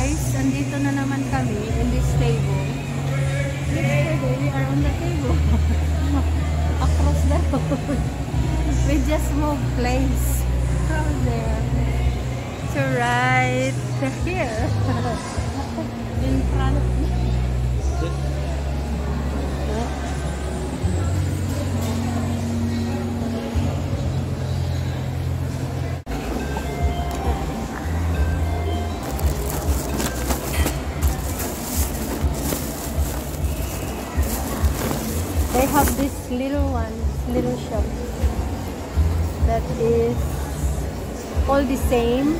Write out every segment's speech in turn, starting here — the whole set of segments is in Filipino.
guys, andito na naman kami in this table. Yesterday, we are on the table. Across the road. We just moved place. From there. So right here. In front. They have this little one, little shop that is all the same.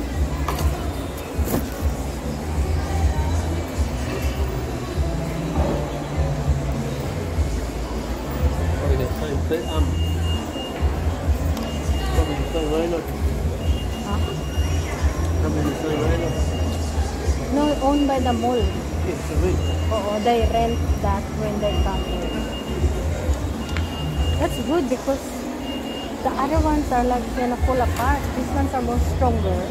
Probably the same thing. Probably the same owner. Huh? Probably the same owner. No, owned by the mall. Yes, the rent. Oo, they rent that when they come here. That's good because the other ones are like gonna pull apart. These ones are more stronger.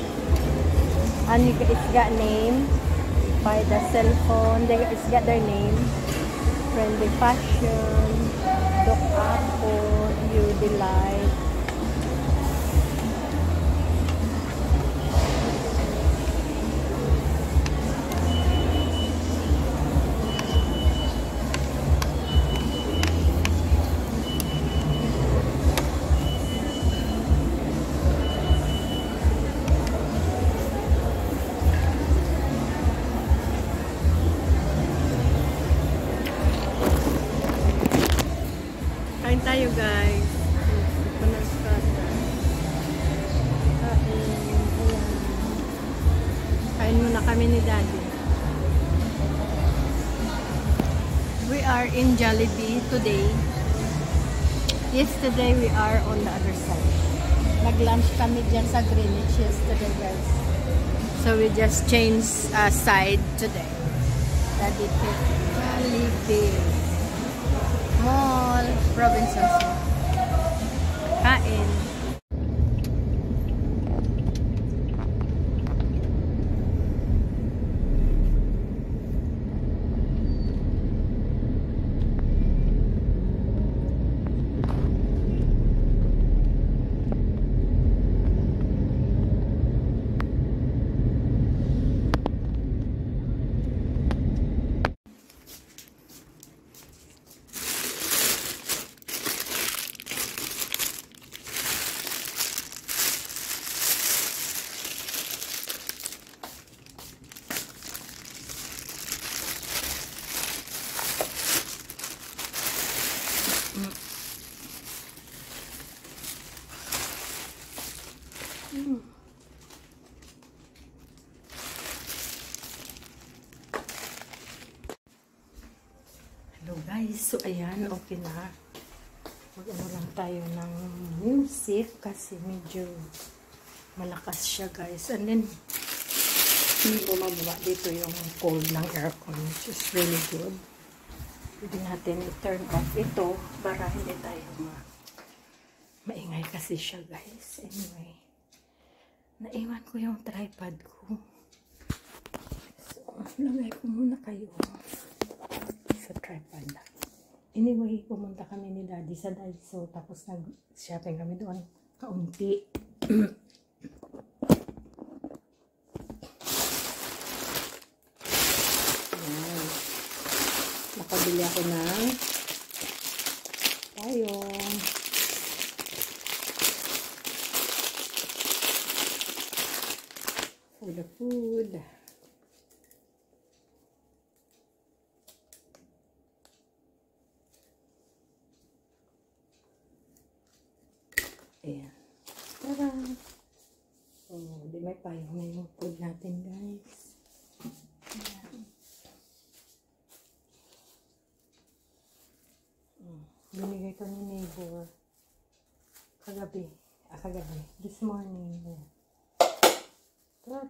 And it's got name by the cell phone. It's got their name. Friendly Fashion, Doc Apple, You Delight. Kain tayo guys. Kain muna kami ni Daddy. We are in Jollibee today. Yesterday we are on the other side. Nag-lunch kami dyan sa Greenwich yesterday guys. So we just changed side today. Daddy took Jollibee Mall, Provinces. Kain. Hello guys, so ayan, okay na. Mag-ano lang tayo ng music kasi medyo malakas siya guys. And then, hindi bumababa dito yung cold ng aircon, which is really good. Pwede natin i-turn off ito para hindi tayo maingay kasi siya guys. Anyway, naiwan ko yung tripod ko. So, lagay ko muna kayo sa tripod. Anyway, pumunta kami ni Daddy sa Daiso. Tapos nag-shopping kami doon. Kaunti. Nakabili ako ng payong. For the food. Ayan. Tara! Oh, di may payong na yung food natin, guys. Ayan. Binigay ko ni neighbor. Kagabi. Kagabi. This morning. Ayan. Tara!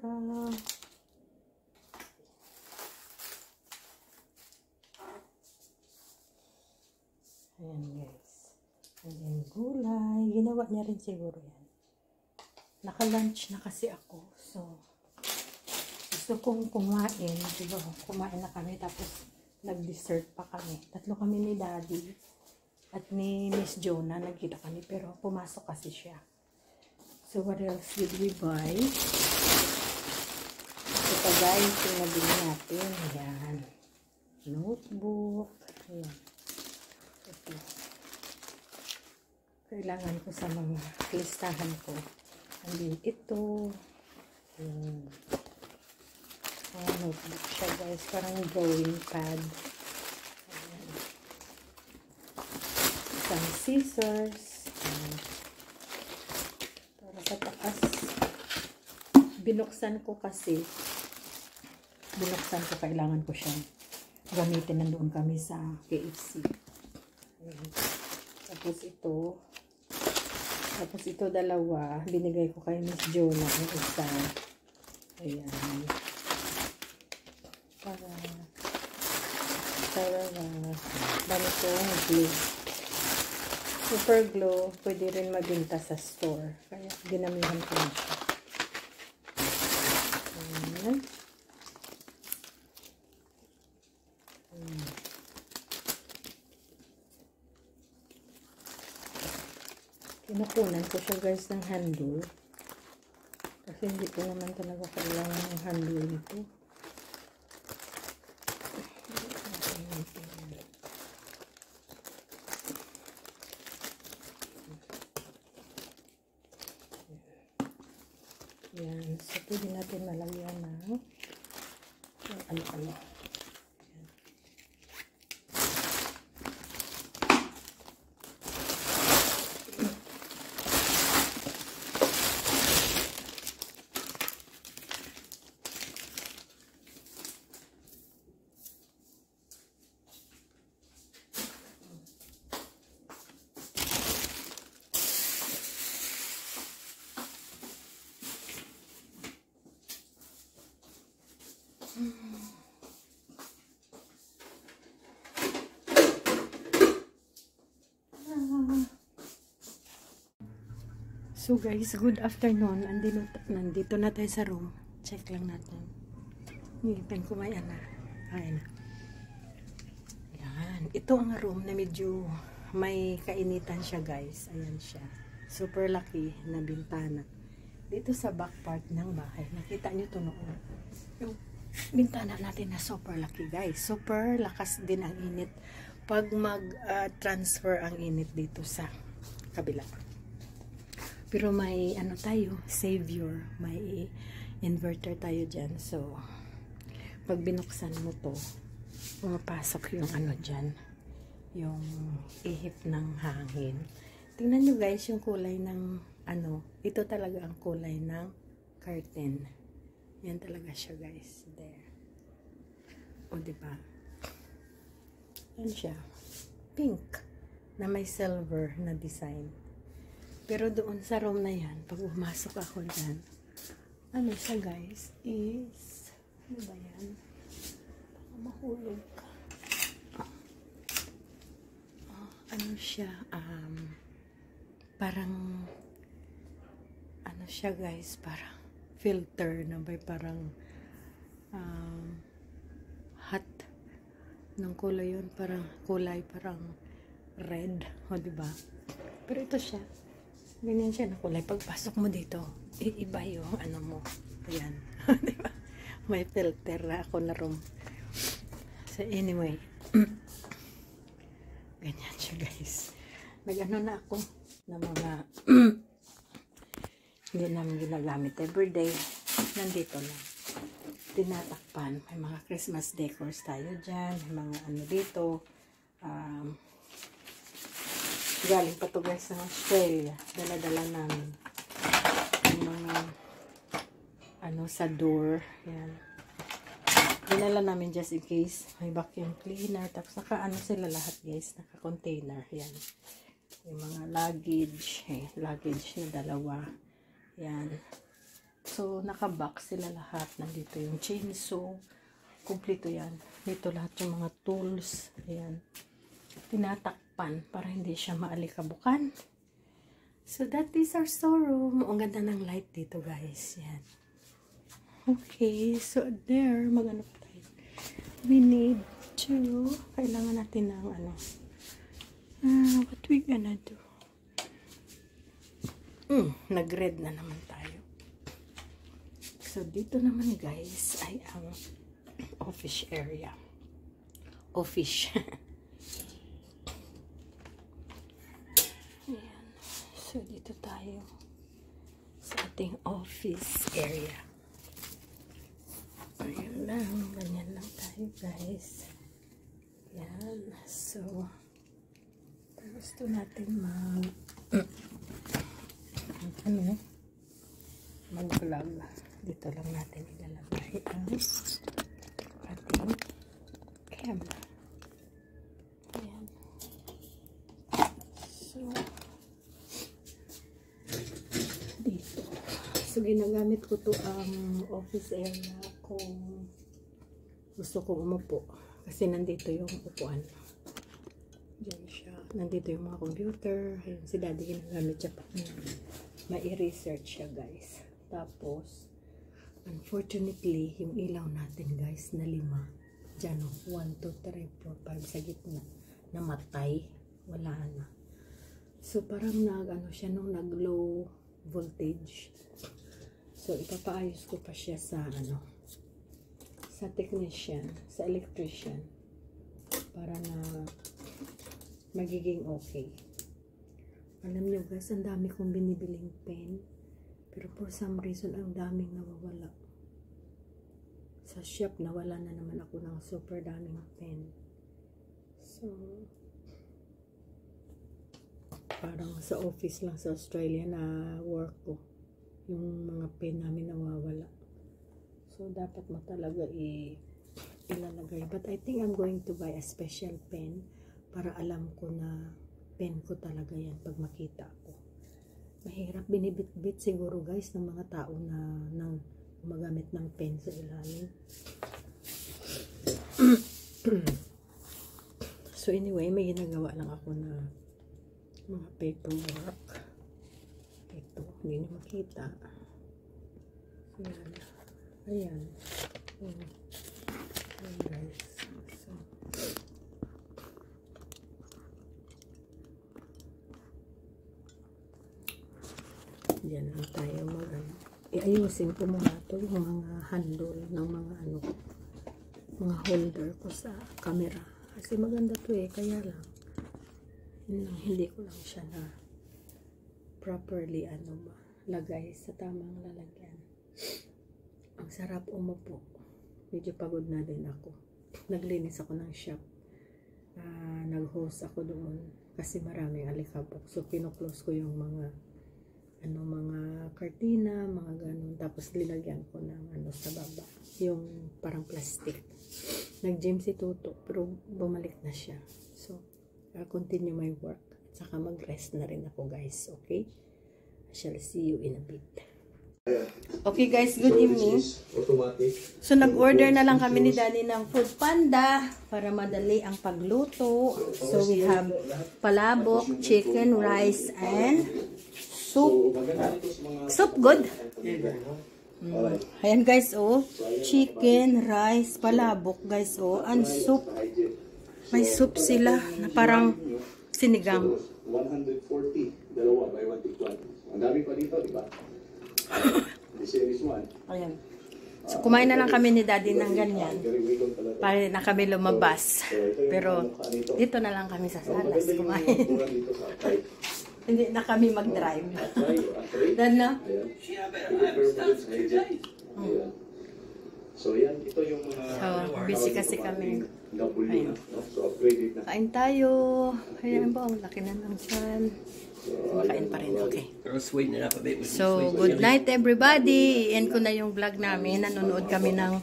Ayan, guys. Ayan, gulay. Ginawa niya rin siguro yan. Naka-lunch na kasi ako. So, gusto kong kumain. Diba, kumain na kami tapos nag-dessert pa kami. 3 kami ni Daddy at ni Miss Jonah. Nagkita kami pero pumasok kasi siya. So what else did we buy? Ito guys, yung nabili natin. Ayan. Notebook. Ayan. Ito. Kailangan ko sa mga listahan ko. And ito. Ayan. Notebook siya guys. Parang drawing pad. Ayan. Some scissors. Ayan. Para sa taas. Binuksan ko kasi. Kailangan ko siya gamitin. Nandoon kami sa KFC. Ayan. Tapos ito dalawa. Binigay ko kay Miss Jonah ang isa. Ayan. Para ganitong glue. Super glue. Pwede rin mabinta sa store. Kaya ginamihan ko na siya. Ayan. Kinukunan ko siya guys ng handle. Kasi hindi ko naman talaga kailangan ng handle nito. Yan. So, pwede natin malagyan ng ano. So guys, good afternoon. Nandito na tayo sa room. Check lang natin. Ngipin ko may ana. Ayan. Yan. Ito ang room na medyo may kainitan siya guys. Ayan siya. Super laki na bintana. Dito sa back part ng bahay. Nakita nyo ito noon. Yung bintana natin na super laki guys. Super lakas din ang init. Pag mag-transfer ang init dito sa kabila. Pero may ano tayo, savior, may inverter tayo dyan. So, pag binuksan mo to, pumapasok yung ano dyan, yung ihip ng hangin. Tingnan nyo guys, yung kulay ng ano, ito talaga ang kulay ng curtain. Yan talaga siya guys, there. O diba? Yan siya, pink, na may silver na design. Pero doon sa room na yan, pag umasok ako dyan, ano siya guys, is, ano ba yan? Baka mahulog ka. Ano siya, parang, ano siya guys, parang filter na may parang, hot, ng kulay yun, parang kulay, parang red, o diba? Pero ito siya. Ganyan siya na kulay. Pagpasok mo dito, iba yung ano mo. Ayan. Diba? May filter na ako na room. So anyway. Ganyan siya guys. Nag-ano na ako na mga hindi namin ginagamit everyday. Nandito lang. Tinatakpan. May mga Christmas decors tayo dyan. May mga ano dito. Galing pa to guys ng Australia. Dala-dala namin. Yung mga ano sa door. Yan. Dinala namin just in case. May vacuum cleaner. Tapos naka-ano sila lahat guys. Naka-container. Yan. Yung mga luggage. Luggage na dalawa. Yan. So, naka-box sila lahat. Nandito yung chainsaw. Kumpleto yan. Dito lahat yung mga tools. Ayan. Tinatakpan para hindi siya maalikabukan. So, that is our storeroom. Ang ganda ng light dito, guys. Yan. Okay, so there, mag-ano pa tayo. We need to, kailangan natin ng ano. What we gonna do? Nag-red na naman tayo. So, dito naman guys, ay ang office area. Office. Ayan. So, dito tayo sa ating office area. Ayan lang. Ganyan lang tayo, guys. Ayan. So, gusto natin mag-vlog. Dito lang natin ilalagay ang ating camera. Ayan. So, dito. So, ginagamit ko to ang office area kung gusto kong umupo. Kasi nandito yung upuan. Diyan siya. Nandito yung mga computer. Ayun, si daddy ginagamit siya pa. May research siya, guys. Tapos, unfortunately, yung ilaw natin, guys, na 5. Diyan, 1, 2, 3, 4, 5 sa gitna. Namatay. Wala na. So, parang nag-ano siya nung nag-low voltage. So, ipapaayos ko pa siya sa sa technician, sa electrician. Para na magiging okay. Alam niyo guys, ang dami kong binibiling pen. Pero for some reason, ang daming nawawala. Sa shop, nawala na naman ako ng super daming pen. So, parang sa office lang sa Australia na work ko. Yung mga pen namin nawawala. So, dapat mo talaga ilalagay. But I think I'm going to buy a special pen para alam ko na pen ko talaga yan pag makita ko. Mahirap binibit-bit siguro guys ng mga tao na gumagamit ng pen sa ilalim. So anyway, may ginagawa lang ako na mga paperwork. Ito, hindi na makita. Ayan. Ayan. Ayan guys. So, diyan lang tayo iayusin ko muna ito yung mga handle ng mga mga holder ko sa camera. Kasi maganda to kaya lang hindi ko lang siya na properly lagay sa tamang lalagyan. Ang sarap umupo. Medyo pagod na din ako. Naglinis ako ng shop. Nag-host ako doon kasi maraming alikabok. So, pino-close ko yung mga mga kartina, mga ganun. Tapos, linagyan ko ng sa baba. Yung parang plastic. Nag-gym si Tuto, pero bumalik na siya. So, I'll continue my work. At saka mag-rest na rin ako, guys. Okay? I shall see you in a bit. Okay guys, good evening. So nag-order na lang kami ni Daddy ng Food Panda para madali ang pagluto. So we have palabok, chicken, rice, and soup. Soup good? Ayan guys, chicken, rice, palabok guys, and soup. May soup sila na parang sinigang. 140, dalawa, buy one, take one. Ang dami pa dito, di ba? Series 1. Ayan. So, kumain na lang kami ni Daddy ng ganyan. Para na kami lumabas. Pero, dito na lang kami sa salas kumain. Hindi na kami mag-drive. Dad na? So, yan. Ito yung mga... So, busy kasi kami. Ayun. So, upgraded na. Kain tayo. Ayan po, ang laki na ng tiyan. Kain pa rin, okay. So, good night everybody. I-end ko na yung vlog namin. Nanonood kami ng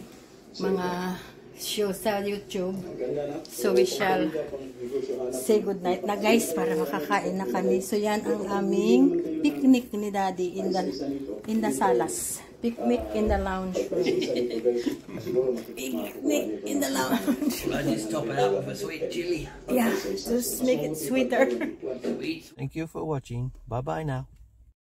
mga show sa YouTube. So, we shall say good night na guys para makakain na kami. So, yan ang aming picnic ni Daddy in the salas. Picnic in the lounge room. Picnic in the lounge. I just top it up with a sweet chili. Yeah, just make it sweeter. Sweet. Thank you for watching. Bye bye now.